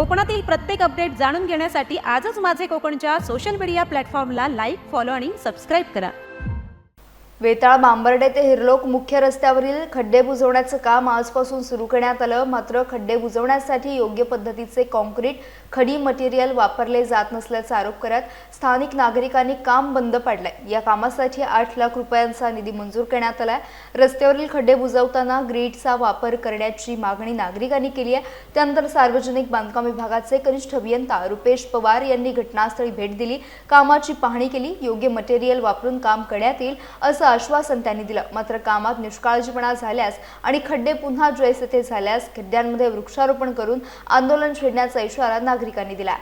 कोकणातील प्रत्येक अपडेट जाणून घेण्यासाठी आजच माझे कोकणच्या सोशल मीडिया प्लॅटफॉर्मला लाईक, फॉलो आणि सबस्क्राईब करा। वेताळ बांबर्डे ते हिरलोक मुख्य रस्त्यावरील खड्डे बुजवण्याचं काम आजपासून सुरू करण्यात आलं। मात्र खड्डे बुजवण्यासाठी योग्य पद्धतीचे काँक्रीट खडी मटेरियल वापरले जात नसल्याचा आरोप करत स्थानिक नागरिकांनी काम बंद पाडलंय। या कामासाठी 8 लाख रुपयांचा निधी मंजूर करण्यात आलाय। रस्त्यावरील खड्डे बुजवताना ग्रीडचा वापर करण्याची मागणी नागरिकांनी केली आहे। त्यानंतर सार्वजनिक बांधकाम विभागाचे कनिष्ठ अभियंता रुपेश पवार यांनी घटनास्थळी भेट दिली, कामाची पाहणी केली। योग्य मटेरियल वापरून काम करण्यात येईल असं आश्वासन त्यांनी दिलं। मात्र कामात निष्काळजीपणा झाल्यास आणि खड्डे पुन्हा जैसे थे झाल्यास खड्ड्यांमध्ये वृक्षारोपण करून आंदोलन छेडण्याचा इशारा नागरिकांनी दिला।